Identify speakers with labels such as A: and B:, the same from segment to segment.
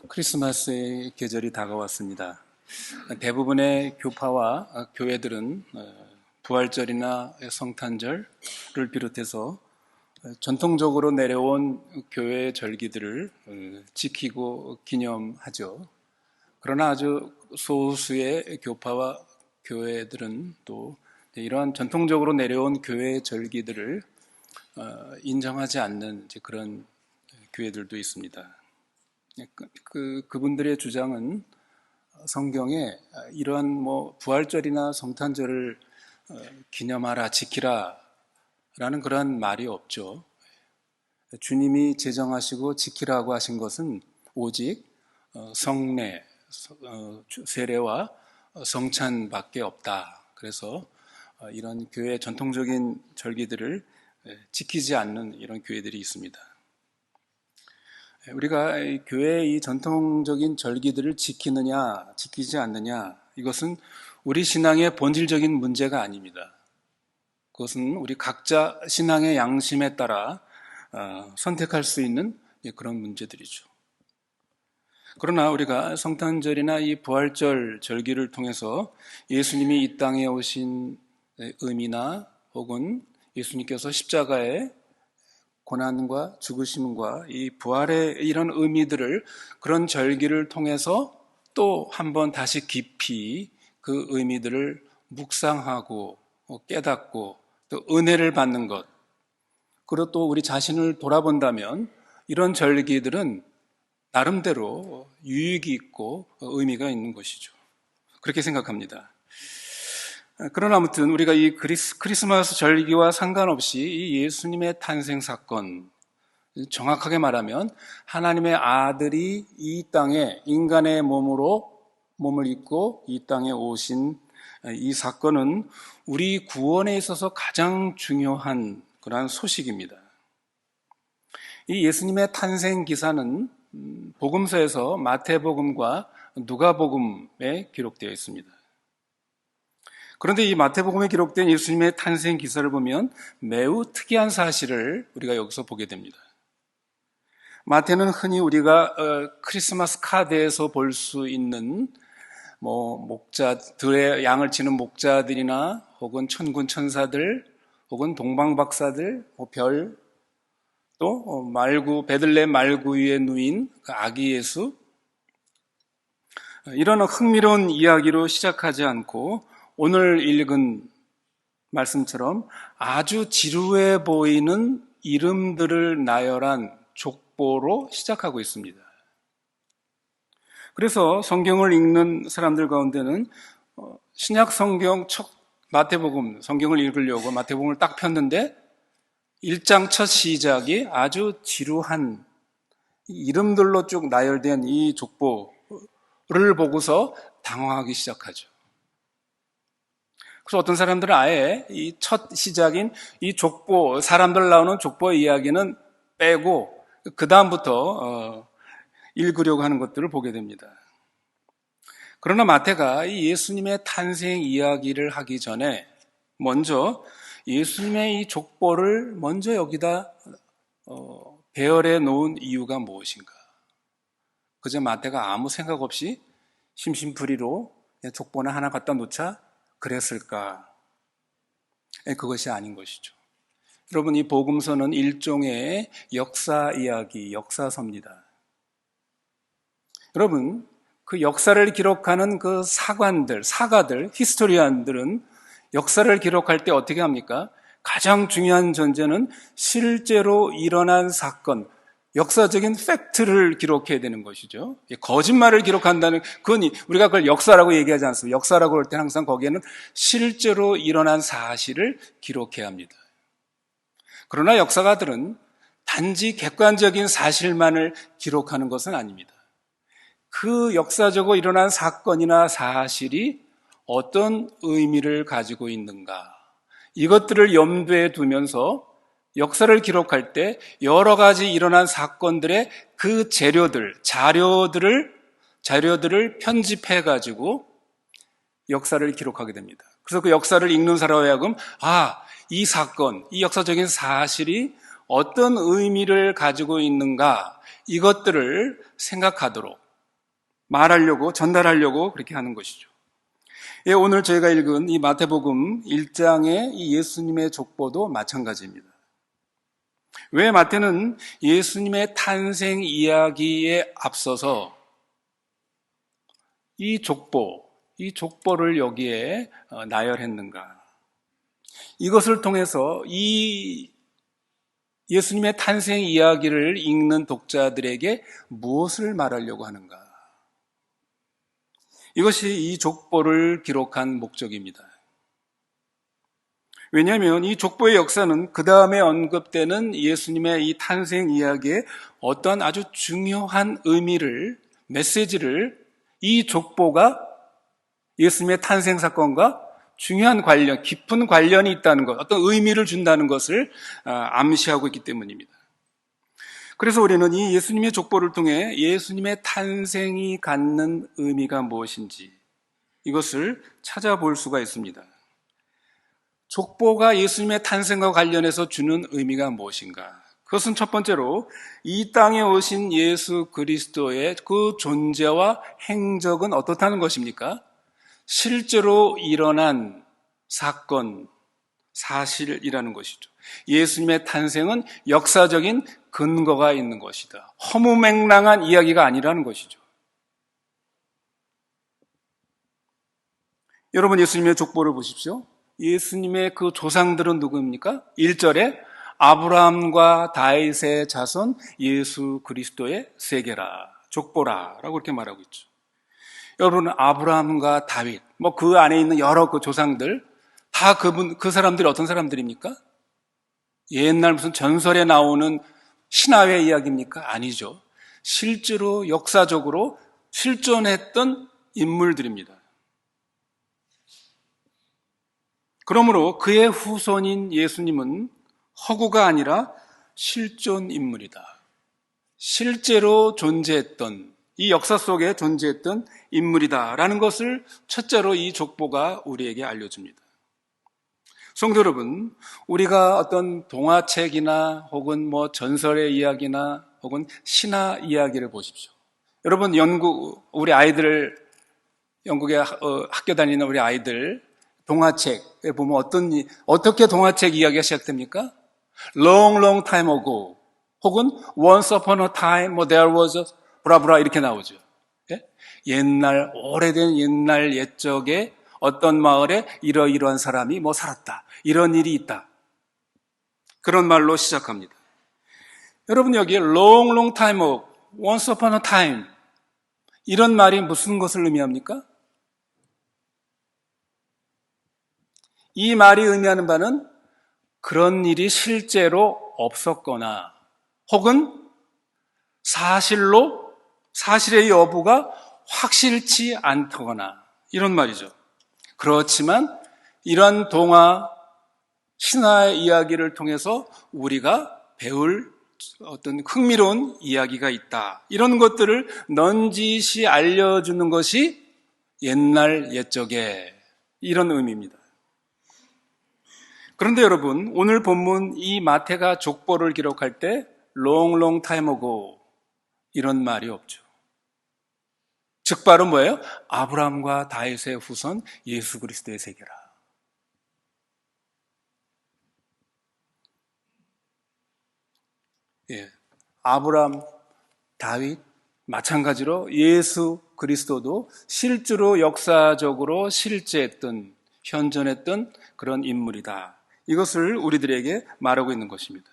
A: 크리스마스의 계절이 다가왔습니다. 대부분의 교파와 교회들은 부활절이나 성탄절을 비롯해서 전통적으로 내려온 교회의 절기들을 지키고 기념하죠. 그러나 아주 소수의 교파와 교회들은 또 이러한 전통적으로 내려온 교회의 절기들을 인정하지 않는 그런 교회들도 있습니다. 그분들의 주장은 성경에 이러한 부활절이나 성탄절을 기념하라, 지키라 라는 그러한 말이 없죠. 주님이 제정하시고 지키라고 하신 것은 오직 성례, 세례와 성찬밖에 없다. 그래서 이런 교회의 전통적인 절기들을 지키지 않는 이런 교회들이 있습니다. 우리가 교회의 이 전통적인 절기들을 지키느냐, 지키지 않느냐, 이것은 우리 신앙의 본질적인 문제가 아닙니다. 그것은 우리 각자 신앙의 양심에 따라 선택할 수 있는 그런 문제들이죠. 그러나 우리가 성탄절이나 이 부활절 절기를 통해서 예수님이 이 땅에 오신 의미나 혹은 예수님께서 십자가에 고난과 죽으심과 이 부활의 이런 의미들을 그런 절기를 통해서 또 한 번 다시 깊이 그 의미들을 묵상하고 깨닫고 또 은혜를 받는 것, 그리고 또 우리 자신을 돌아본다면 이런 절기들은 나름대로 유익이 있고 의미가 있는 것이죠. 그렇게 생각합니다. 그러나 아무튼 우리가 이 크리스마스 절기와 상관없이 이 예수님의 탄생 사건, 정확하게 말하면 하나님의 아들이 이 땅에 인간의 몸을 입고 이 땅에 오신 이 사건은 우리 구원에 있어서 가장 중요한 그러한 소식입니다. 이 예수님의 탄생 기사는 복음서에서 마태복음과 누가복음에 기록되어 있습니다. 그런데 이 마태복음에 기록된 예수님의 탄생 기사를 보면 매우 특이한 사실을 우리가 여기서 보게 됩니다. 마태는 흔히 우리가 크리스마스 카드에서 볼 수 있는 목자들의 양을 치는 목자들이나 혹은 천군 천사들 혹은 동방박사들, 별, 또 베들레헴 말구 위에 누인 그 아기 예수, 이런 흥미로운 이야기로 시작하지 않고 오늘 읽은 말씀처럼 아주 지루해 보이는 이름들을 나열한 족보로 시작하고 있습니다. 그래서 성경을 읽는 사람들 가운데는 신약 성경 마태복음 성경을 읽으려고 마태복음을 딱 폈는데 1장 첫 시작이 아주 지루한 이름들로 쭉 나열된 이 족보를 보고서 당황하기 시작하죠. 그래서 어떤 사람들은 아예 이 첫 시작인 이 족보, 사람들 나오는 족보 이야기는 빼고 그 다음부터 읽으려고 하는 것들을 보게 됩니다. 그러나 마태가 이 예수님의 탄생 이야기를 하기 전에 먼저 예수님의 이 족보를 먼저 여기다 배열해 놓은 이유가 무엇인가? 그저 마태가 아무 생각 없이 심심풀이로 족보나 하나 갖다 놓자 그랬을까? 그것이 아닌 것이죠. 여러분, 이 복음서는 일종의 역사 이야기, 역사서입니다. 여러분, 그 역사를 기록하는 그 사가들, 히스토리안들은 역사를 기록할 때 어떻게 합니까? 가장 중요한 전제는 실제로 일어난 사건, 역사적인 팩트를 기록해야 되는 것이죠. 거짓말을 기록한다는, 그건 우리가 그걸 역사라고 얘기하지 않습니다. 역사라고 할 때는 항상 거기에는 실제로 일어난 사실을 기록해야 합니다. 그러나 역사가들은 단지 객관적인 사실만을 기록하는 것은 아닙니다. 그 역사적으로 일어난 사건이나 사실이 어떤 의미를 가지고 있는가, 이것들을 염두에 두면서 역사를 기록할 때 여러 가지 일어난 사건들의 그 자료들을 편집해가지고 역사를 기록하게 됩니다. 그래서 그 역사를 읽는 사람에 하여금 이 사건, 이 역사적인 사실이 어떤 의미를 가지고 있는가, 이것들을 생각하도록, 말하려고, 전달하려고 그렇게 하는 것이죠. 예, 오늘 저희가 읽은 이 마태복음 1장의 이 예수님의 족보도 마찬가지입니다. 왜 마태는 예수님의 탄생 이야기에 앞서서 이 족보를 여기에 나열했는가? 이것을 통해서 이 예수님의 탄생 이야기를 읽는 독자들에게 무엇을 말하려고 하는가? 이것이 이 족보를 기록한 목적입니다. 왜냐하면 이 족보의 역사는 그 다음에 언급되는 예수님의 이 탄생 이야기에 어떤 아주 중요한 메시지를 이 족보가 예수님의 탄생 사건과 중요한 관련, 깊은 관련이 있다는 것, 어떤 의미를 준다는 것을 암시하고 있기 때문입니다. 그래서 우리는 이 예수님의 족보를 통해 예수님의 탄생이 갖는 의미가 무엇인지 이것을 찾아볼 수가 있습니다. 족보가 예수님의 탄생과 관련해서 주는 의미가 무엇인가? 그것은 첫 번째로 이 땅에 오신 예수 그리스도의 그 존재와 행적은 어떻다는 것입니까? 실제로 일어난 사건, 사실이라는 것이죠. 예수님의 탄생은 역사적인 근거가 있는 것이다. 허무맹랑한 이야기가 아니라는 것이죠. 여러분, 예수님의 족보를 보십시오. 예수님의 그 조상들은 누구입니까? 1절에 아브라함과 다윗의 자손 예수 그리스도의 세계라, 족보라라고 이렇게 말하고 있죠. 여러분, 아브라함과 다윗, 그 안에 있는 여러 그 조상들, 다 그 사람들이 어떤 사람들입니까? 옛날 무슨 전설에 나오는 신화의 이야기입니까? 아니죠. 실제로 역사적으로 실존했던 인물들입니다. 그러므로 그의 후손인 예수님은 허구가 아니라 실존 인물이다. 실제로 존재했던, 이 역사 속에 존재했던 인물이다라는 것을 첫째로 이 족보가 우리에게 알려줍니다. 성도 여러분, 우리가 어떤 동화책이나 혹은 전설의 이야기나 혹은 신화 이야기를 보십시오. 여러분, 우리 아이들, 영국에 학교 다니는 우리 아이들 동화책에 보면 어떻게 동화책 이야기가 시작됩니까? Long, long time ago. 혹은 Once upon a time, there was a 브라브라 이렇게 나오죠. 예? 오래된 옛날 옛적에 어떤 마을에 이러이러한 사람이 살았다. 이런 일이 있다. 그런 말로 시작합니다. 여러분, 여기에 long, long time ago, once upon a time 이런 말이 무슨 것을 의미합니까? 이 말이 의미하는 바는 그런 일이 실제로 없었거나 혹은 사실의 여부가 확실치 않다거나 이런 말이죠. 그렇지만 이런 동화, 신화의 이야기를 통해서 우리가 배울 어떤 흥미로운 이야기가 있다. 이런 것들을 넌지시 알려주는 것이 옛날 옛적에 이런 의미입니다. 그런데 여러분, 오늘 본문 이 마태가 족보를 기록할 때 long, long time ago 이런 말이 없죠. 즉 바로 뭐예요? 아브라함과 다윗의 후손 예수 그리스도의 세계라. 예, 아브라함, 다윗 마찬가지로 예수 그리스도도 실제로 역사적으로 실제했던, 현존했던 그런 인물이다. 이것을 우리들에게 말하고 있는 것입니다.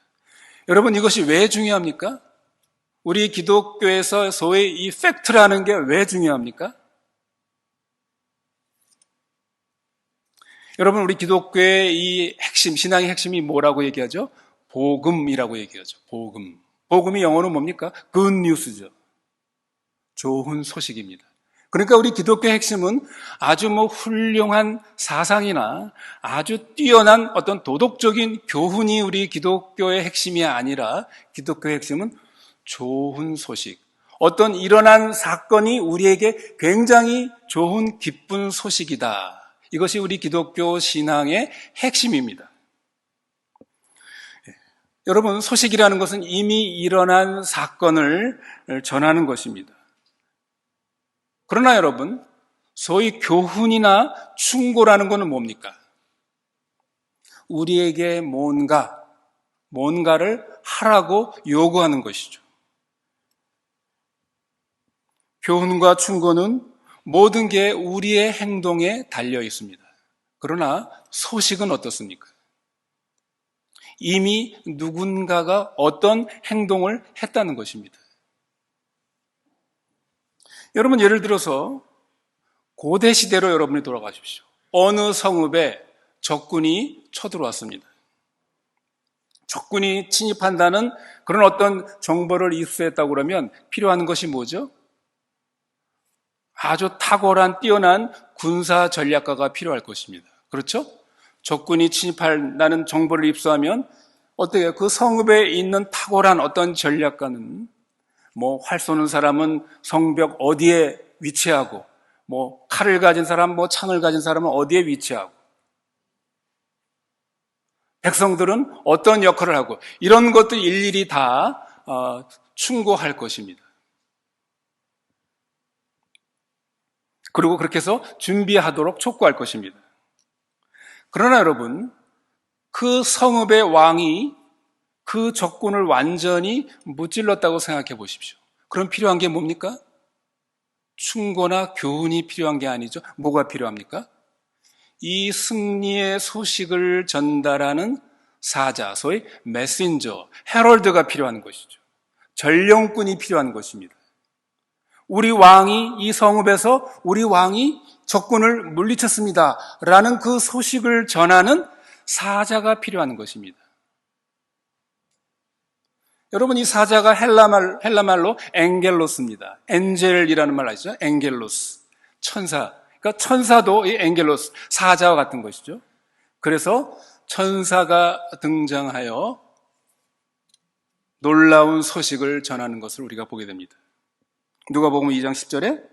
A: 여러분, 이것이 왜 중요합니까? 우리 기독교에서 소위 이 팩트라는 게 왜 중요합니까? 여러분, 우리 기독교의 이 핵심, 신앙의 핵심이 뭐라고 얘기하죠? 복음이라고 얘기하죠. 복음. 복음이 영어로 뭡니까? Good news죠. 좋은 소식입니다. 그러니까 우리 기독교의 핵심은 아주 훌륭한 사상이나 아주 뛰어난 어떤 도덕적인 교훈이 우리 기독교의 핵심이 아니라 기독교의 핵심은 좋은 소식. 어떤 일어난 사건이 우리에게 굉장히 좋은 기쁜 소식이다. 이것이 우리 기독교 신앙의 핵심입니다. 여러분, 소식이라는 것은 이미 일어난 사건을 전하는 것입니다. 그러나 여러분, 소위 교훈이나 충고라는 것은 뭡니까? 우리에게 뭔가를 하라고 요구하는 것이죠. 교훈과 충고는 모든 게 우리의 행동에 달려 있습니다. 그러나 소식은 어떻습니까? 이미 누군가가 어떤 행동을 했다는 것입니다. 여러분, 예를 들어서 고대 시대로 여러분이 돌아가십시오. 어느 성읍에 적군이 쳐들어왔습니다. 적군이 침입한다는 그런 어떤 정보를 입수했다고 그러면 필요한 것이 뭐죠? 아주 탁월한 뛰어난 군사 전략가가 필요할 것입니다. 그렇죠? 적군이 침입한다는 정보를 입수하면 어떻게 그 성읍에 있는 탁월한 어떤 전략가는 활 쏘는 사람은 성벽 어디에 위치하고 칼을 가진 사람, 창을 가진 사람은 어디에 위치하고 백성들은 어떤 역할을 하고 이런 것들 일일이 다 충고할 것입니다. 그리고 그렇게 해서 준비하도록 촉구할 것입니다. 그러나 여러분, 그 성읍의 왕이 그 적군을 완전히 무찔렀다고 생각해 보십시오. 그럼 필요한 게 뭡니까? 충고나 교훈이 필요한 게 아니죠. 뭐가 필요합니까? 이 승리의 소식을 전달하는 사자, 소위 메신저, 헤럴드가 필요한 것이죠. 전령꾼이 필요한 것입니다. 우리 왕이 이 성읍에서 우리 왕이 적군을 물리쳤습니다 라는 그 소식을 전하는 사자가 필요한 것입니다. 여러분, 이 사자가 헬라말로 엥겔로스입니다. 엔젤이라는 말 아시죠? 엥겔로스, 천사. 그러니까 천사도 이 엥겔로스, 사자와 같은 것이죠. 그래서 천사가 등장하여 놀라운 소식을 전하는 것을 우리가 보게 됩니다. 누가복음 2장 10절에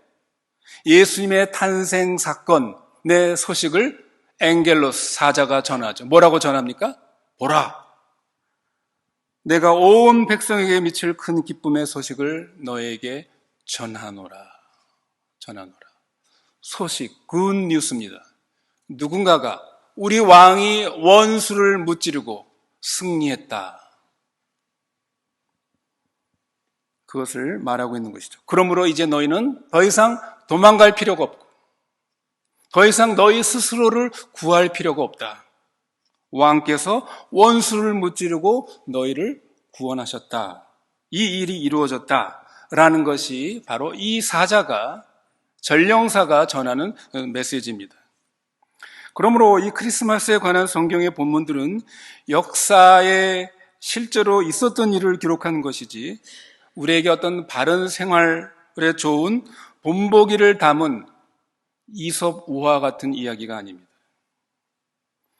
A: 예수님의 탄생 사건의 소식을 엥겔로스, 사자가 전하죠. 뭐라고 전합니까? 보라, 내가 온 백성에게 미칠 큰 기쁨의 소식을 너에게 전하노라. 소식, 굿 뉴스입니다. 누군가가 우리 왕이 원수를 무찌르고 승리했다. 그것을 말하고 있는 것이죠. 그러므로 이제 너희는 더 이상 도망갈 필요가 없고 더 이상 너희 스스로를 구할 필요가 없다. 왕께서 원수를 무찌르고 너희를 구원하셨다. 이 일이 이루어졌다라는 것이 바로 이 사자가, 전령사가 전하는 메시지입니다. 그러므로 이 크리스마스에 관한 성경의 본문들은 역사에 실제로 있었던 일을 기록하는 것이지 우리에게 어떤 바른 생활에 좋은 본보기를 담은 이솝 우화 같은 이야기가 아닙니다.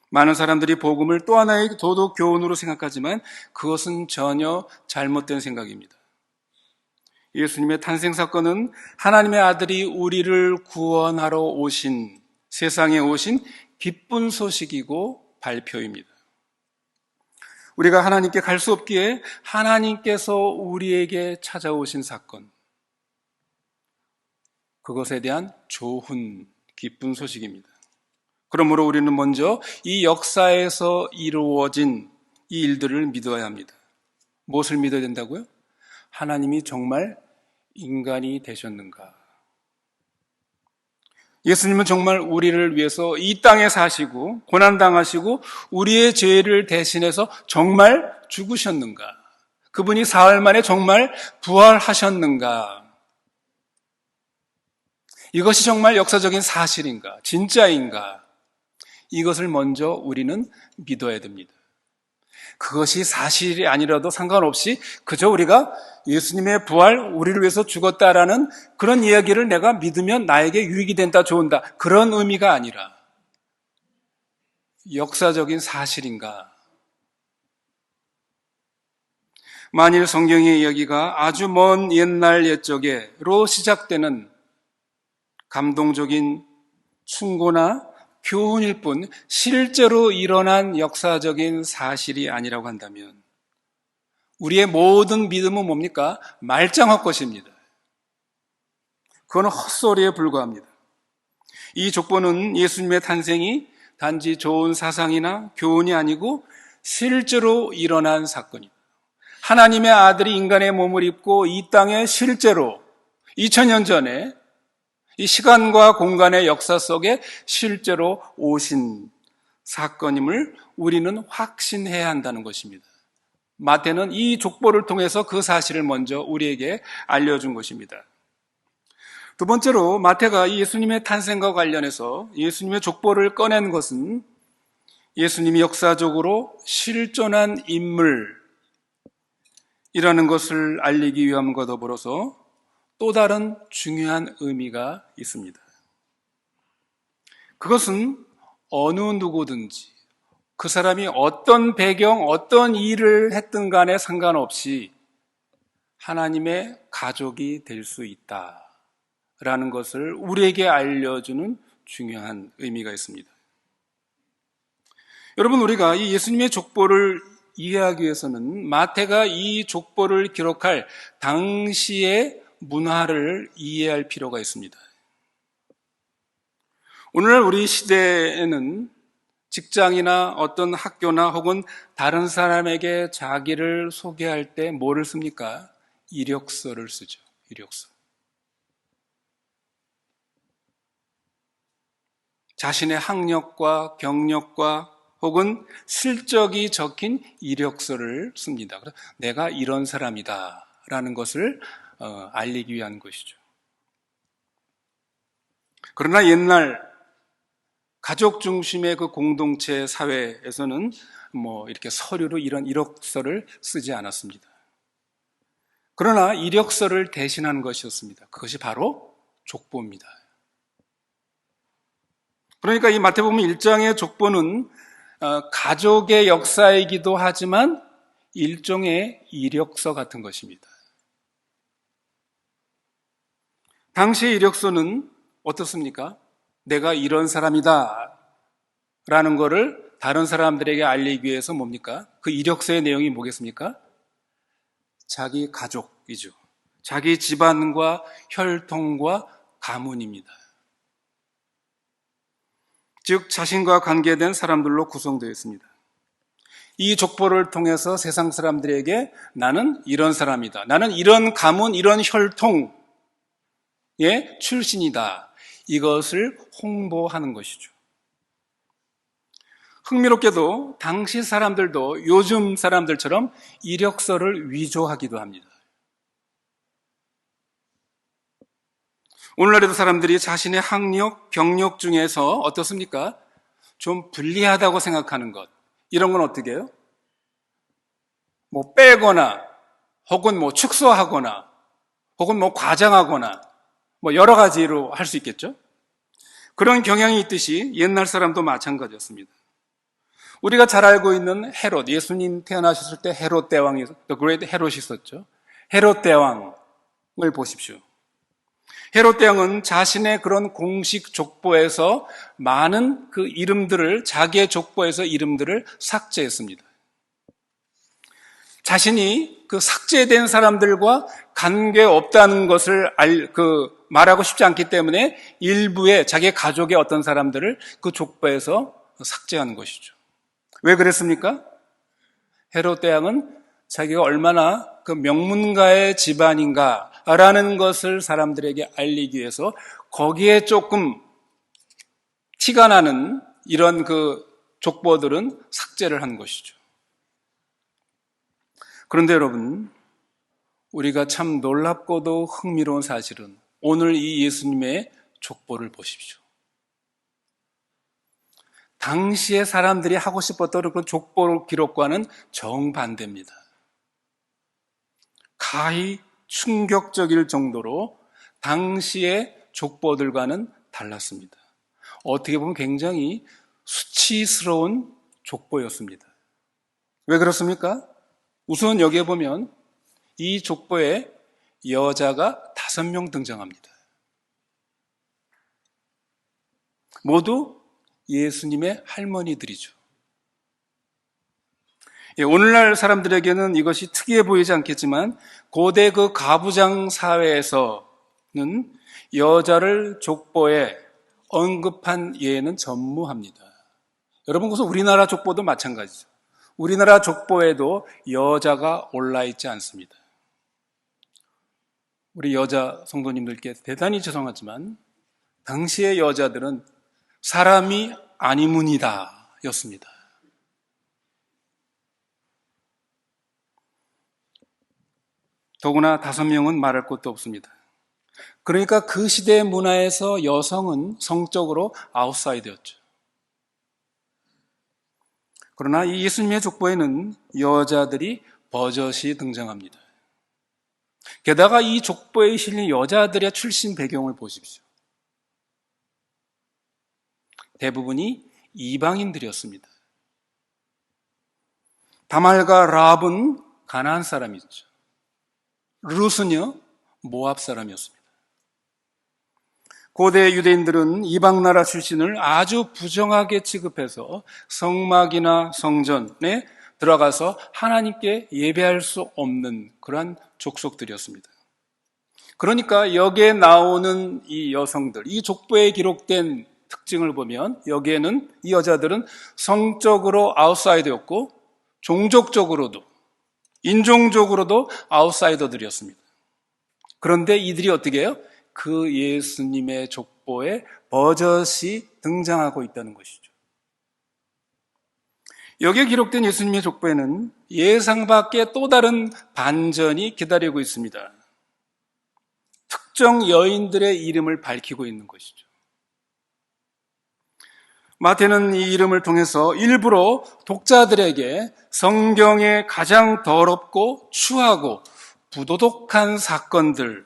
A: 많은 사람들이 복음을 또 하나의 도덕 교훈으로 생각하지만 그것은 전혀 잘못된 생각입니다. 예수님의 탄생 사건은 하나님의 아들이 우리를 구원하러 오신, 세상에 오신 기쁜 소식이고 발표입니다. 우리가 하나님께 갈 수 없기에 하나님께서 우리에게 찾아오신 사건, 그것에 대한 좋은 기쁜 소식입니다. 그러므로 우리는 먼저 이 역사에서 이루어진 이 일들을 믿어야 합니다. 무엇을 믿어야 된다고요? 하나님이 정말 인간이 되셨는가? 예수님은 정말 우리를 위해서 이 땅에 사시고 고난당하시고 우리의 죄를 대신해서 정말 죽으셨는가? 그분이 사흘 만에 정말 부활하셨는가? 이것이 정말 역사적인 사실인가? 진짜인가? 이것을 먼저 우리는 믿어야 됩니다. 그것이 사실이 아니라도 상관없이 그저 우리가 예수님의 부활, 우리를 위해서 죽었다라는 그런 이야기를 내가 믿으면 나에게 유익이 된다, 좋은다, 그런 의미가 아니라 역사적인 사실인가? 만일 성경의 이야기가 아주 먼 옛날 옛적에로 시작되는 감동적인 충고나 교훈일 뿐 실제로 일어난 역사적인 사실이 아니라고 한다면 우리의 모든 믿음은 뭡니까? 말짱할 것입니다. 그건 헛소리에 불과합니다. 이 족보는 예수님의 탄생이 단지 좋은 사상이나 교훈이 아니고 실제로 일어난 사건입니다. 하나님의 아들이 인간의 몸을 입고 이 땅에 실제로 2000년 전에 이 시간과 공간의 역사 속에 실제로 오신 사건임을 우리는 확신해야 한다는 것입니다. 마태는 이 족보를 통해서 그 사실을 먼저 우리에게 알려준 것입니다. 두 번째로 마태가 예수님의 탄생과 관련해서 예수님의 족보를 꺼낸 것은 예수님이 역사적으로 실존한 인물이라는 것을 알리기 위함과 더불어서 또 다른 중요한 의미가 있습니다. 그것은 어느 누구든지 그 사람이 어떤 배경, 어떤 일을 했든 간에 상관없이 하나님의 가족이 될 수 있다라는 것을 우리에게 알려주는 중요한 의미가 있습니다. 여러분, 우리가 이 예수님의 족보를 이해하기 위해서는 마태가 이 족보를 기록할 당시의 문화를 이해할 필요가 있습니다. 오늘날 우리 시대에는 직장이나 어떤 학교나 혹은 다른 사람에게 자기를 소개할 때 뭐를 씁니까? 이력서를 쓰죠. 이력서. 자신의 학력과 경력과 혹은 실적이 적힌 이력서를 씁니다. 그래서 내가 이런 사람이다 라는 것을 알리기 위한 것이죠. 그러나 옛날 가족 중심의 그 공동체 사회에서는 이렇게 서류로 이런 이력서를 쓰지 않았습니다. 그러나 이력서를 대신한 것이었습니다. 그것이 바로 족보입니다. 그러니까 이 마태복음 1장의 족보는 가족의 역사이기도 하지만 일종의 이력서 같은 것입니다. 당시의 이력서는 어떻습니까? 내가 이런 사람이다 라는 거를 다른 사람들에게 알리기 위해서 뭡니까? 그 이력서의 내용이 뭐겠습니까? 자기 가족이죠. 자기 집안과 혈통과 가문입니다. 즉 자신과 관계된 사람들로 구성되어 있습니다. 이 족보를 통해서 세상 사람들에게 나는 이런 사람이다. 나는 이런 가문, 이런 혈통의 출신이다. 이것을 홍보하는 것이죠. 흥미롭게도 당시 사람들도 요즘 사람들처럼 이력서를 위조하기도 합니다. 오늘날에도 사람들이 자신의 학력, 경력 중에서 어떻습니까? 좀 불리하다고 생각하는 것. 이런 건 어떻게 해요? 빼거나, 혹은 축소하거나, 혹은 과장하거나, 여러 가지로 할 수 있겠죠? 그런 경향이 있듯이 옛날 사람도 마찬가지였습니다. 우리가 잘 알고 있는 헤롯, 예수님 태어나셨을 때 헤롯 대왕이, The Great 헤롯이 있었죠. 헤롯 대왕을 보십시오. 헤롯 대왕은 자신의 그런 공식 족보에서 많은 그 이름들을, 자기의 족보에서 이름들을 삭제했습니다. 자신이 그 삭제된 사람들과 관계없다는 것을 말하고 싶지 않기 때문에 일부의 자기 가족의 어떤 사람들을 그 족보에서 삭제하는 것이죠. 왜 그랬습니까? 헤롯 대왕은 자기가 얼마나 그 명문가의 집안인가라는 것을 사람들에게 알리기 위해서 거기에 조금 티가 나는 이런 그 족보들은 삭제를 한 것이죠. 그런데 여러분, 우리가 참 놀랍고도 흥미로운 사실은 오늘 이 예수님의 족보를 보십시오. 당시에 사람들이 하고 싶었던 그런 족보 기록과는 정반대입니다. 가히 충격적일 정도로 당시의 족보들과는 달랐습니다. 어떻게 보면 굉장히 수치스러운 족보였습니다. 왜 그렇습니까? 우선 여기에 보면 이 족보에 여자가 5명 등장합니다. 모두 예수님의 할머니들이죠. 오늘날 사람들에게는 이것이 특이해 보이지 않겠지만 고대 그 가부장 사회에서 여자를 족보에 언급한 예는 전무합니다. 여러분, 그것은 우리나라 족보도 마찬가지죠. 우리나라 족보에도 여자가 올라있지 않습니다. 우리 여자 성도님들께 대단히 죄송하지만 당시의 여자들은 사람이 아니문이다 였습니다. 더구나 5명은 말할 것도 없습니다. 그러니까 그 시대의 문화에서 여성은 성적으로 아웃사이더였죠. 그러나 이 예수님의 족보에는 여자들이 버젓이 등장합니다. 게다가 이 족보에 실린 여자들의 출신 배경을 보십시오. 대부분이 이방인들이었습니다. 다말과 라합은 가나안 사람이었죠. 룻은요, 모압 사람이었습니다. 고대 유대인들은 이방 나라 출신을 아주 부정하게 취급해서 성막이나 성전에 들어가서 하나님께 예배할 수 없는 그러한 족속들이었습니다. 그러니까 여기에 나오는 이 여성들, 이 족보에 기록된 특징을 보면 여기에는 이 여자들은 성적으로 아웃사이더였고 종족적으로도 인종적으로도 아웃사이더들이었습니다. 그런데 이들이 어떻게 해요? 그 예수님의 족보에 버젓이 등장하고 있다는 것이죠. 여기에 기록된 예수님의 족보에는 예상 밖의 또 다른 반전이 기다리고 있습니다. 특정 여인들의 이름을 밝히고 있는 것이죠. 마태는 이 이름을 통해서 일부러 독자들에게 성경의 가장 더럽고 추하고 부도덕한 사건들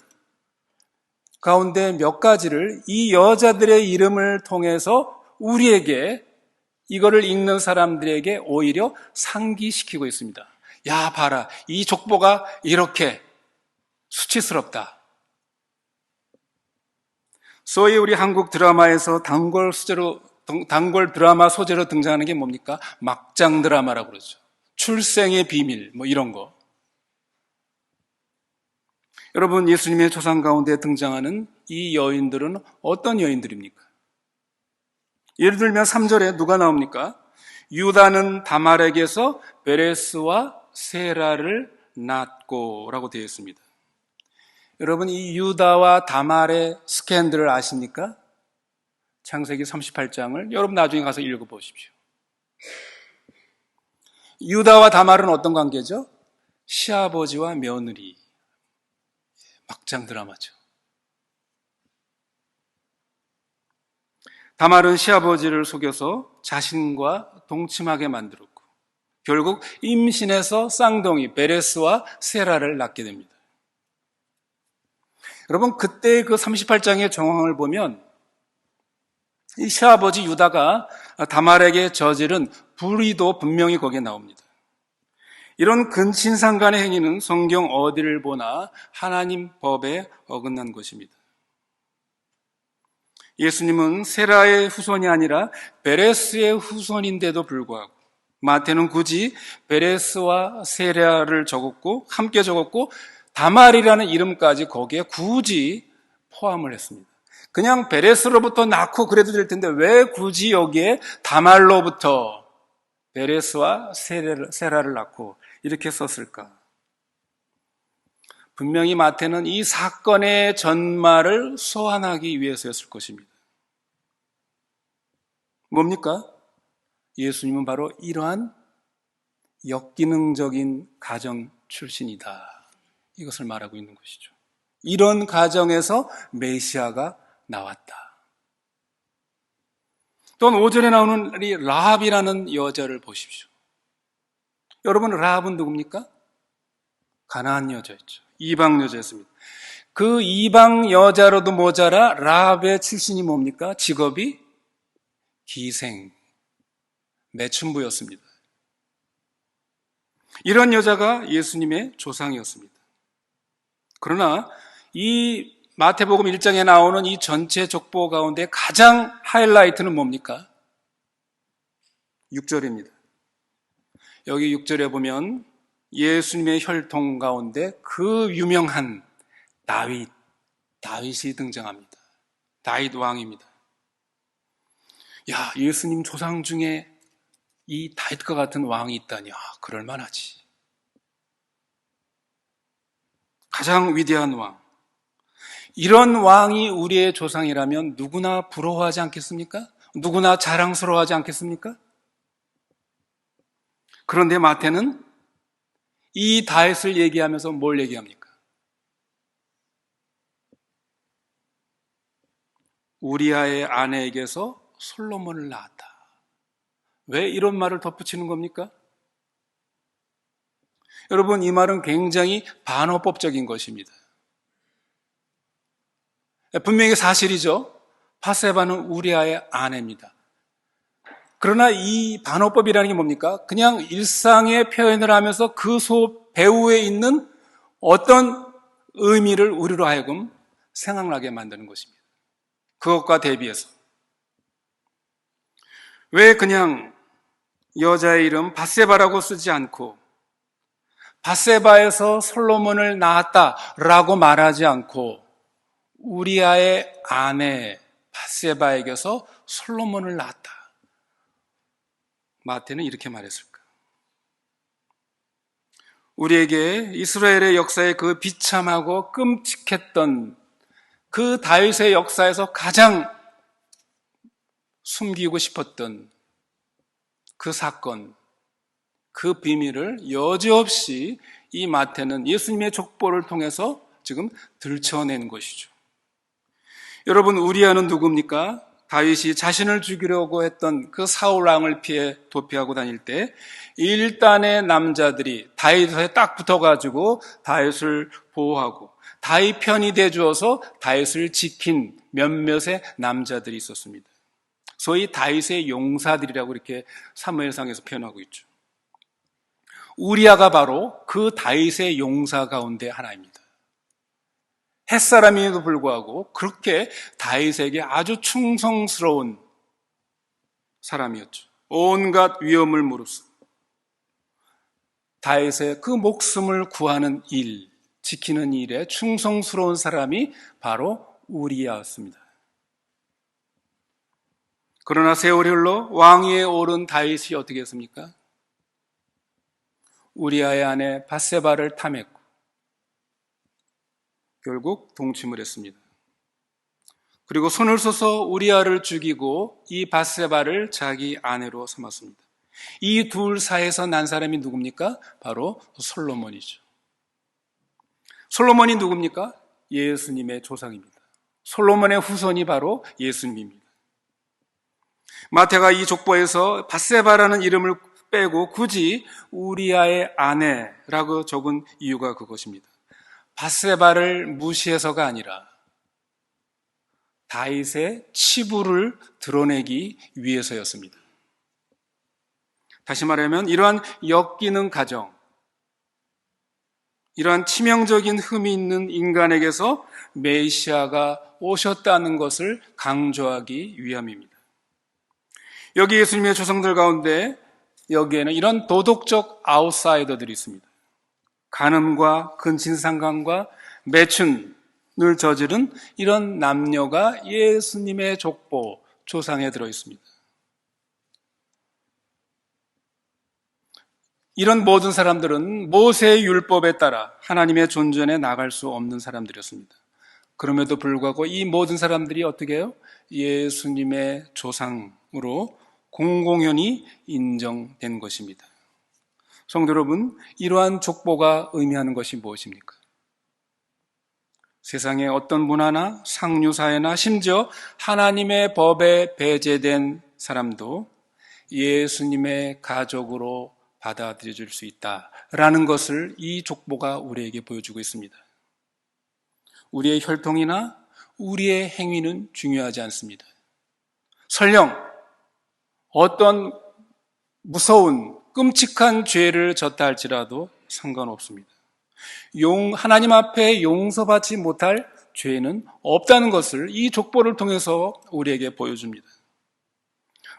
A: 가운데 몇 가지를 이 여자들의 이름을 통해서 우리에게, 이거를 읽는 사람들에게 오히려 상기시키고 있습니다. 야, 봐라, 이 족보가 이렇게 수치스럽다. 소위 우리 한국 드라마에서 단골 드라마 소재로 등장하는 게 뭡니까? 막장 드라마라고 그러죠. 출생의 비밀, 이런 거. 여러분, 예수님의 조상 가운데 등장하는 이 여인들은 어떤 여인들입니까? 예를 들면 3절에 누가 나옵니까? 유다는 다말에게서 베레스와 세라를 낳고 라고 되어 있습니다. 여러분, 이 유다와 다말의 스캔들을 아십니까? 창세기 38장을 여러분 나중에 가서 읽어보십시오. 유다와 다말은 어떤 관계죠? 시아버지와 며느리. 막장 드라마죠. 다말은 시아버지를 속여서 자신과 동침하게 만들었고 결국 임신해서 쌍둥이 베레스와 세라를 낳게 됩니다. 여러분, 그때 그 38장의 정황을 보면 이 시아버지 유다가 다말에게 저지른 불의도 분명히 거기에 나옵니다. 이런 근친상간의 행위는 성경 어디를 보나 하나님 법에 어긋난 것입니다. 예수님은 세라의 후손이 아니라 베레스의 후손인데도 불구하고 마태는 굳이 베레스와 세라를 적었고 함께 적었고 다말이라는 이름까지 거기에 굳이 포함을 했습니다. 그냥 베레스로부터 낳고 그래도 될 텐데 왜 굳이 여기에 다말로부터 베레스와 세라를 낳고 이렇게 썼을까? 분명히 마태는 이 사건의 전말을 소환하기 위해서였을 것입니다. 뭡니까? 예수님은 바로 이러한 역기능적인 가정 출신이다. 이것을 말하고 있는 것이죠. 이런 가정에서 메시아가 나왔다. 또한 5절에 나오는 이 라합이라는 여자를 보십시오. 여러분, 라합은 누굽니까? 가나안 여자였죠. 이방 여자였습니다. 그 이방 여자로도 모자라 라합의 출신이 뭡니까? 직업이 기생, 매춘부였습니다. 이런 여자가 예수님의 조상이었습니다. 그러나 이 마태복음 1장에 나오는 이 전체 족보 가운데 가장 하이라이트는 뭡니까? 6절입니다. 여기 6절에 보면 예수님의 혈통 가운데 그 유명한 다윗, 다윗이 등장합니다. 다윗 왕입니다. 야, 예수님 조상 중에 이 다윗과 같은 왕이 있다니, 그럴만하지. 가장 위대한 왕. 이런 왕이 우리의 조상이라면 누구나 부러워하지 않겠습니까? 누구나 자랑스러워하지 않겠습니까? 그런데 마태는 이 다윗을 얘기하면서 뭘 얘기합니까? 우리아의 아내에게서 솔로몬을 낳았다. 왜 이런 말을 덧붙이는 겁니까? 여러분, 이 말은 굉장히 반어법적인 것입니다. 분명히 사실이죠. 바세바는 우리아의 아내입니다. 그러나 이 반어법이라는 게 뭡니까? 그냥 일상의 표현을 하면서 그 배후에 있는 어떤 의미를 우리로 하여금 생각나게 만드는 것입니다. 그것과 대비해서 왜 그냥 여자의 이름 바세바라고 쓰지 않고 바세바에서 솔로몬을 낳았다라고 말하지 않고 우리아의 아내 바세바에게서 솔로몬을 낳았다. 마태는 이렇게 말했을까? 우리에게 이스라엘의 역사의 그 비참하고 끔찍했던 그 다윗의 역사에서 가장 숨기고 싶었던 그 사건, 그 비밀을 여지없이 이 마태는 예수님의 족보를 통해서 지금 들춰낸 것이죠. 여러분, 우리아는 누굽니까? 다윗이 자신을 죽이려고 했던 그 사울 왕을 피해 도피하고 다닐 때 일단의 남자들이 다윗에 딱 붙어가지고 다윗을 보호하고 다윗 편이 돼주어서 다윗을 지킨 몇몇의 남자들이 있었습니다. 소위 다윗의 용사들이라고 이렇게 사무엘상에서 표현하고 있죠. 우리아가 바로 그 다윗의 용사 가운데 하나입니다. 햇사람임에도 불구하고 그렇게 다윗에게 아주 충성스러운 사람이었죠. 온갖 위험을 무릅쓰고 다윗의 그 목숨을 구하는 일, 지키는 일에 충성스러운 사람이 바로 우리아였습니다. 그러나 세월이 흘러 왕위에 오른 다윗이 어떻게 했습니까? 우리아의 아내 바세바를 탐했고 결국 동침을 했습니다. 그리고 손을 써서 우리아를 죽이고 이 바세바를 자기 아내로 삼았습니다. 이 둘 사이에서 난 사람이 누굽니까? 바로 솔로몬이죠. 솔로몬이 누굽니까? 예수님의 조상입니다. 솔로몬의 후손이 바로 예수님입니다. 마태가 이 족보에서 바세바라는 이름을 빼고 굳이 우리아의 아내라고 적은 이유가 그것입니다. 바세바를 무시해서가 아니라 다윗의 치부를 드러내기 위해서였습니다. 다시 말하면 이러한 엮이는 가정, 이러한 치명적인 흠이 있는 인간에게서 메시아가 오셨다는 것을 강조하기 위함입니다. 여기 예수님의 조상들 가운데 여기에는 이런 도덕적 아웃사이더들이 있습니다. 간음과 근친상간과 매춘을 저지른 이런 남녀가 예수님의 족보, 조상에 들어 있습니다. 이런 모든 사람들은 모세의 율법에 따라 하나님의 존전에 나갈 수 없는 사람들이었습니다. 그럼에도 불구하고 이 모든 사람들이 어떻게 해요? 예수님의 조상으로 공공연히 인정된 것입니다. 성도 여러분, 이러한 족보가 의미하는 것이 무엇입니까? 세상의 어떤 문화나 상류사회나 심지어 하나님의 법에 배제된 사람도 예수님의 가족으로 받아들여질 수 있다라는 것을 이 족보가 우리에게 보여주고 있습니다. 우리의 혈통이나 우리의 행위는 중요하지 않습니다. 설령 어떤 무서운 끔찍한 죄를 졌다 할지라도 상관없습니다. 하나님 앞에 용서받지 못할 죄는 없다는 것을 이 족보를 통해서 우리에게 보여줍니다.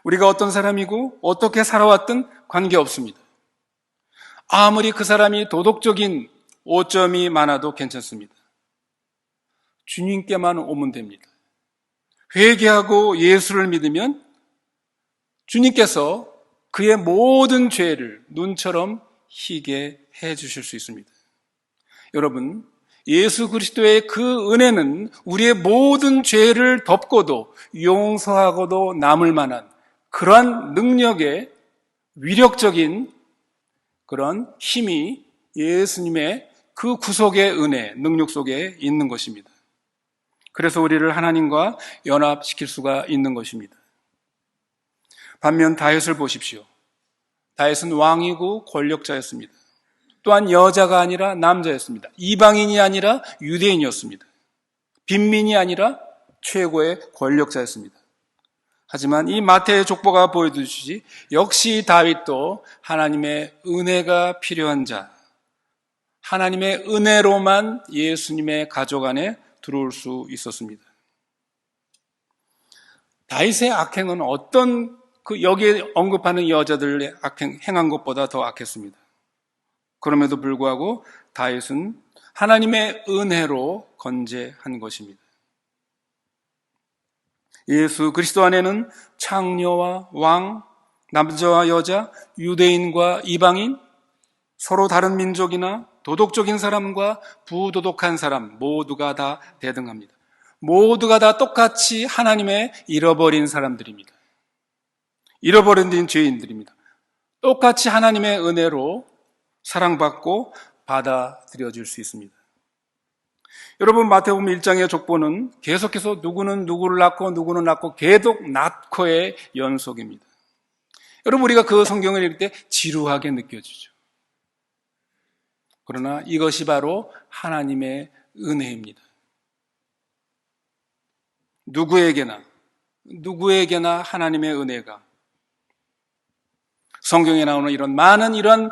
A: 우리가 어떤 사람이고 어떻게 살아왔든 관계없습니다. 아무리 그 사람이 도덕적인 오점이 많아도 괜찮습니다. 주님께만 오면 됩니다. 회개하고 예수를 믿으면 주님께서 그의 모든 죄를 눈처럼 희게 해 주실 수 있습니다. 여러분, 예수 그리스도의 그 은혜는 우리의 모든 죄를 덮고도 용서하고도 남을 만한 그러한 능력의 위력적인 그런 힘이 예수님의 그 구속의 은혜, 능력 속에 있는 것입니다. 그래서 우리를 하나님과 연합시킬 수가 있는 것입니다. 반면 다윗을 보십시오. 다윗은 왕이고 권력자였습니다. 또한 여자가 아니라 남자였습니다. 이방인이 아니라 유대인이었습니다. 빈민이 아니라 최고의 권력자였습니다. 하지만 이 마태의 족보가 보여주시지 역시 다윗도 하나님의 은혜가 필요한 자, 하나님의 은혜로만 예수님의 가족 안에 들어올 수 있었습니다. 다윗의 악행은 어떤 여기에 언급하는 여자들의 행한 것보다 더 악했습니다. 그럼에도 불구하고 다윗은 하나님의 은혜로 건재한 것입니다. 예수 그리스도 안에는 창녀와 왕, 남자와 여자, 유대인과 이방인, 서로 다른 민족이나 도덕적인 사람과 부도덕한 사람 모두가 다 대등합니다. 모두가 다 똑같이 하나님의 잃어버린 사람들입니다. 잃어버린 죄인들입니다. 똑같이 하나님의 은혜로 사랑받고 받아들여질 수 있습니다. 여러분, 마태복음 1장의 족보는 계속해서 누구는 누구를 낳고 계속 낳고의 연속입니다. 여러분, 우리가 그 성경을 읽을 때 지루하게 느껴지죠. 그러나 이것이 바로 하나님의 은혜입니다. 누구에게나 하나님의 은혜가 성경에 나오는 이런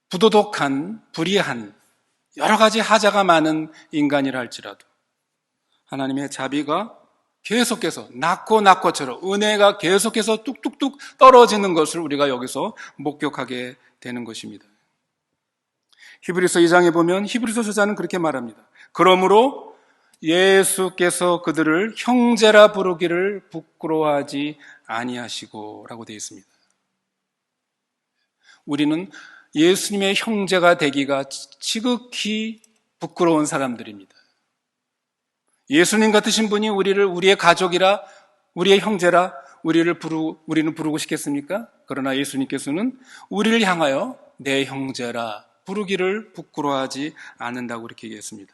A: 부도덕한, 불의한, 여러 가지 하자가 많은 인간이라 할지라도 하나님의 자비가 계속해서 낳고처럼 은혜가 계속해서 뚝뚝뚝 떨어지는 것을 우리가 여기서 목격하게 되는 것입니다. 히브리서 2장에 보면 히브리서 저자는 그렇게 말합니다. 그러므로 예수께서 그들을 형제라 부르기를 부끄러워하지 아니하시고 라고 되어 있습니다. 우리는 예수님의 형제가 되기가 지극히 부끄러운 사람들입니다. 예수님 같으신 분이 우리의 가족이라, 우리의 형제라, 우리는 부르고 싶겠습니까? 그러나 예수님께서는 우리를 향하여 내 형제라 부르기를 부끄러워하지 않는다고 그렇게 얘기했습니다.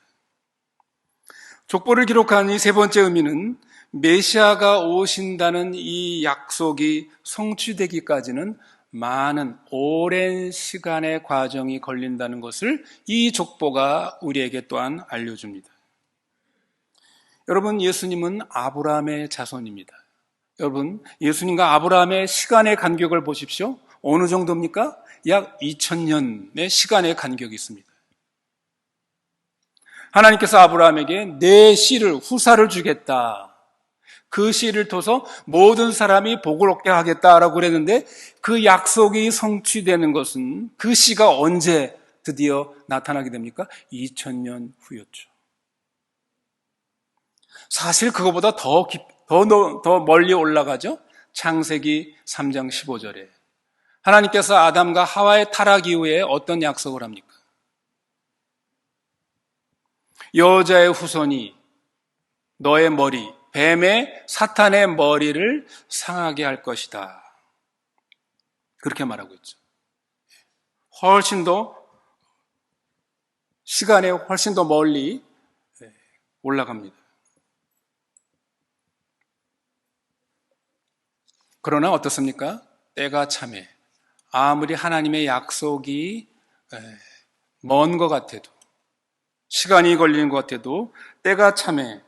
A: 족보를 기록한 이 세 번째 의미는 메시아가 오신다는 이 약속이 성취되기까지는 많은 오랜 시간의 과정이 걸린다는 것을 이 족보가 우리에게 또한 알려줍니다. 여러분, 예수님은 아브라함의 자손입니다. 여러분, 예수님과 아브라함의 시간의 간격을 보십시오. 어느 정도입니까? 약 2000년의 시간의 간격이 있습니다. 하나님께서 아브라함에게 내 씨를, 후사를 주겠다. 그 씨를 통해서 모든 사람이 복을 얻게 하겠다라고 그랬는데 그 약속이 성취되는 것은 그 씨가 언제 드디어 나타나게 됩니까? 2000년 후였죠. 사실 그거보다 더 멀리 올라가죠. 창세기 3장 15절에 하나님께서 아담과 하와의 타락 이후에 어떤 약속을 합니까? 여자의 후손이 너의 머리, 뱀의 사탄의 머리를 상하게 할 것이다. 그렇게 말하고 있죠. 훨씬 더 시간에 훨씬 더 멀리 올라갑니다. 그러나 어떻습니까? 때가 참해. 아무리 하나님의 약속이 먼 것 같아도, 시간이 걸리는 것 같아도 때가 참해.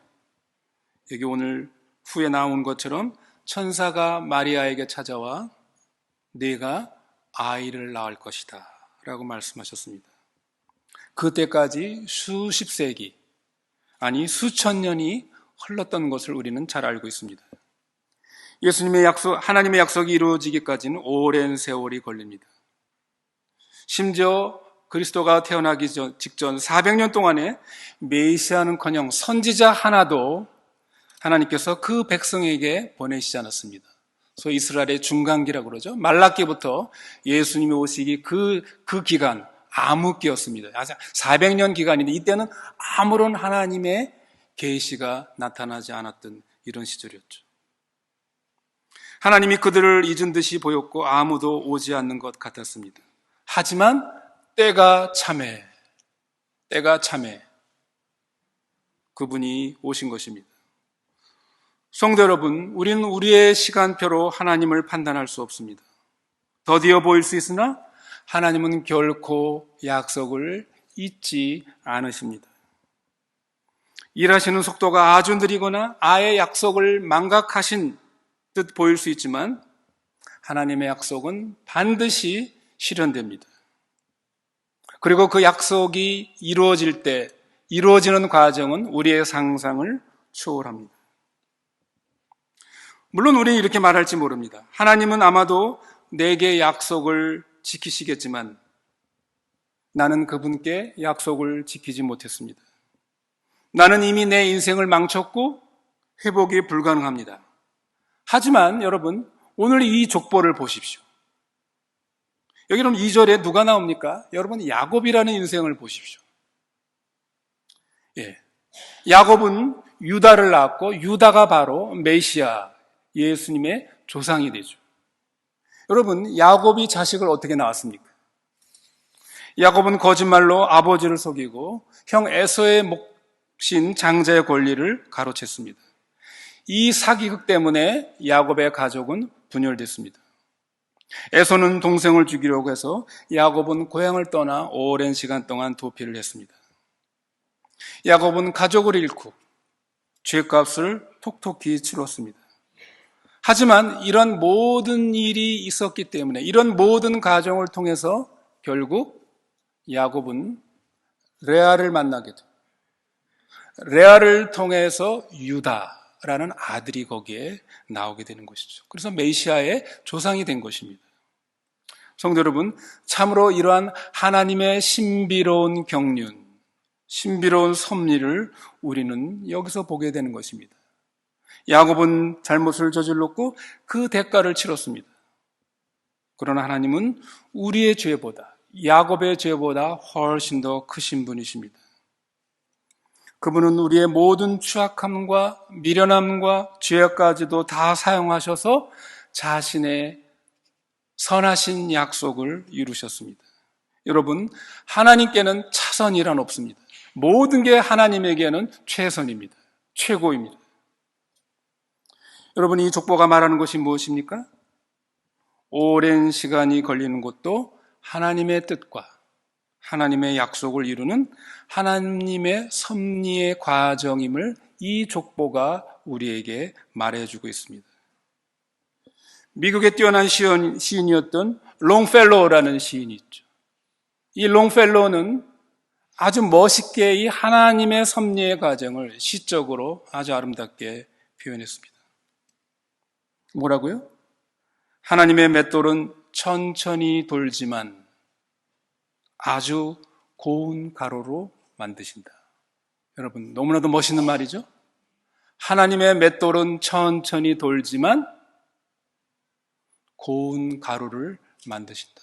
A: 여기 오늘 후에 나온 것처럼 천사가 마리아에게 찾아와 네가 아이를 낳을 것이다 라고 말씀하셨습니다. 그때까지 수십 세기, 아니 수천 년이 흘렀던 것을 우리는 잘 알고 있습니다. 예수님의 약속, 하나님의 약속이 이루어지기까지는 오랜 세월이 걸립니다. 심지어 그리스도가 태어나기 직전 400년 동안에 메시아는커녕 선지자 하나도 하나님께서 그 백성에게 보내시지 않았습니다. 소위 이스라엘의 중간기라고 그러죠. 말라기부터 예수님이 오시기 그 기간 암흑기였습니다. 400년 기간인데 이때는 아무런 하나님의 계시가 나타나지 않았던 이런 시절이었죠. 하나님이 그들을 잊은 듯이 보였고 아무도 오지 않는 것 같았습니다. 하지만 때가 참해 그분이 오신 것입니다. 성도 여러분, 우리는 우리의 시간표로 하나님을 판단할 수 없습니다. 더디어 보일 수 있으나 하나님은 결코 약속을 잊지 않으십니다. 일하시는 속도가 아주 느리거나 아예 약속을 망각하신 듯 보일 수 있지만 하나님의 약속은 반드시 실현됩니다. 그리고 그 약속이 이루어지는 과정은 우리의 상상을 초월합니다. 물론 우리는 이렇게 말할지 모릅니다. 하나님은 아마도 내게 약속을 지키시겠지만 나는 그분께 약속을 지키지 못했습니다. 나는 이미 내 인생을 망쳤고 회복이 불가능합니다. 하지만 여러분, 오늘 이 족보를 보십시오. 여기는 2절에 누가 나옵니까? 여러분, 야곱이라는 인생을 보십시오. 야곱은 유다를 낳았고 유다가 바로 메시아, 예수님의 조상이 되죠. 여러분, 야곱이 자식을 어떻게 낳았습니까? 야곱은 거짓말로 아버지를 속이고 형 에서의 몫인 장자의 권리를 가로챘습니다. 이 사기극 때문에 야곱의 가족은 분열됐습니다. 에서는 동생을 죽이려고 해서 야곱은 고향을 떠나 오랜 시간 동안 도피를 했습니다. 야곱은 가족을 잃고 죄값을 톡톡히 치렀습니다. 하지만 이런 모든 일이 있었기 때문에 이런 모든 과정을 통해서 결국 야곱은 레아를 만나게 됩니다. 레아를 통해서 유다라는 아들이 거기에 나오게 되는 것이죠. 그래서 메시아의 조상이 된 것입니다. 성도 여러분, 참으로 이러한 하나님의 신비로운 경륜, 신비로운 섭리를 우리는 여기서 보게 되는 것입니다. 야곱은 잘못을 저질렀고 그 대가를 치렀습니다. 그러나 하나님은 우리의 죄보다, 야곱의 죄보다 훨씬 더 크신 분이십니다. 그분은 우리의 모든 추악함과 미련함과 죄까지도 다 사용하셔서 자신의 선하신 약속을 이루셨습니다. 여러분, 하나님께는 차선이란 없습니다. 모든 게 하나님에게는 최선입니다. 최고입니다. 여러분, 이 족보가 말하는 것이 무엇입니까? 오랜 시간이 걸리는 것도 하나님의 뜻과 하나님의 약속을 이루는 하나님의 섭리의 과정임을 이 족보가 우리에게 말해주고 있습니다. 미국의 뛰어난 시인이었던 롱펠로우라는 시인이 있죠. 이 롱펠로우는 아주 멋있게 이 하나님의 섭리의 과정을 시적으로 아주 아름답게 표현했습니다. 뭐라고요? 하나님의 맷돌은 천천히 돌지만 아주 고운 가루로 만드신다. 여러분, 너무나도 멋있는 말이죠? 하나님의 맷돌은 천천히 돌지만 고운 가루를 만드신다.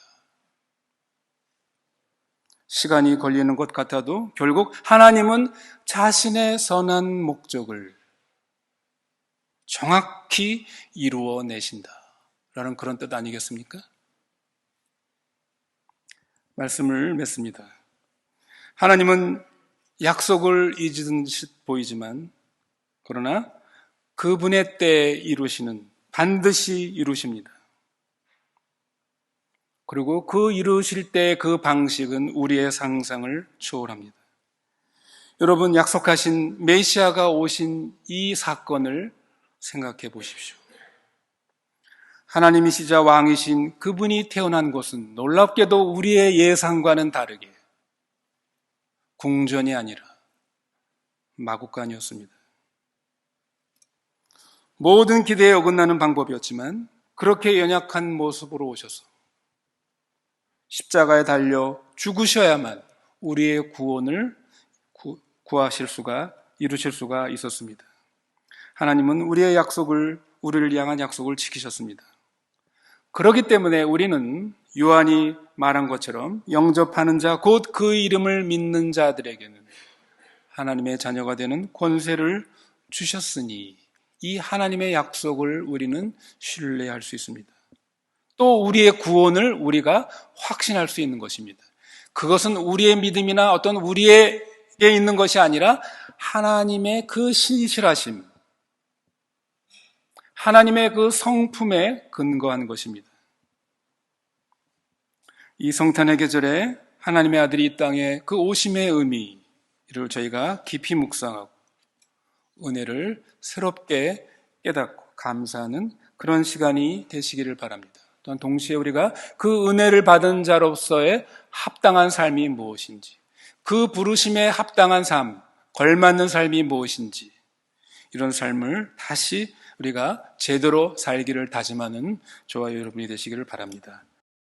A: 시간이 걸리는 것 같아도 결국 하나님은 자신의 선한 목적을 정확히 이루어내신다 라는 그런 뜻 아니겠습니까? 말씀을 맺습니다. 하나님은 약속을 잊은 듯 보이지만 그러나 그분의 때에 이루시는 반드시 이루십니다. 그리고 그 이루실 때 그 방식은 우리의 상상을 초월합니다. 여러분, 약속하신 메시아가 오신 이 사건을 생각해 보십시오. 하나님이시자 왕이신 그분이 태어난 곳은 놀랍게도 우리의 예상과는 다르게 궁전이 아니라 마구간이었습니다. 모든 기대에 어긋나는 방법이었지만 그렇게 연약한 모습으로 오셔서 십자가에 달려 죽으셔야만 우리의 구원을 이루실 수가 있었습니다. 하나님은 우리를 향한 약속을 지키셨습니다. 그렇기 때문에 우리는 요한이 말한 것처럼 영접하는 자, 곧 그 이름을 믿는 자들에게는 하나님의 자녀가 되는 권세를 주셨으니 이 하나님의 약속을 우리는 신뢰할 수 있습니다. 또 우리의 구원을 우리가 확신할 수 있는 것입니다. 그것은 우리의 믿음이나 어떤 우리에게 있는 것이 아니라 하나님의 그 신실하심, 하나님의 그 성품에 근거한 것입니다. 이 성탄의 계절에 하나님의 아들이 이 땅에 그 오심의 의미를 저희가 깊이 묵상하고 은혜를 새롭게 깨닫고 감사하는 그런 시간이 되시기를 바랍니다. 또한 동시에 우리가 그 은혜를 받은 자로서의 합당한 삶이 무엇인지, 그 부르심에 합당한 삶, 걸맞는 삶이 무엇인지, 이런 삶을 다시 우리가 제대로 살기를 다짐하는 저와 여러분이 되시기를 바랍니다.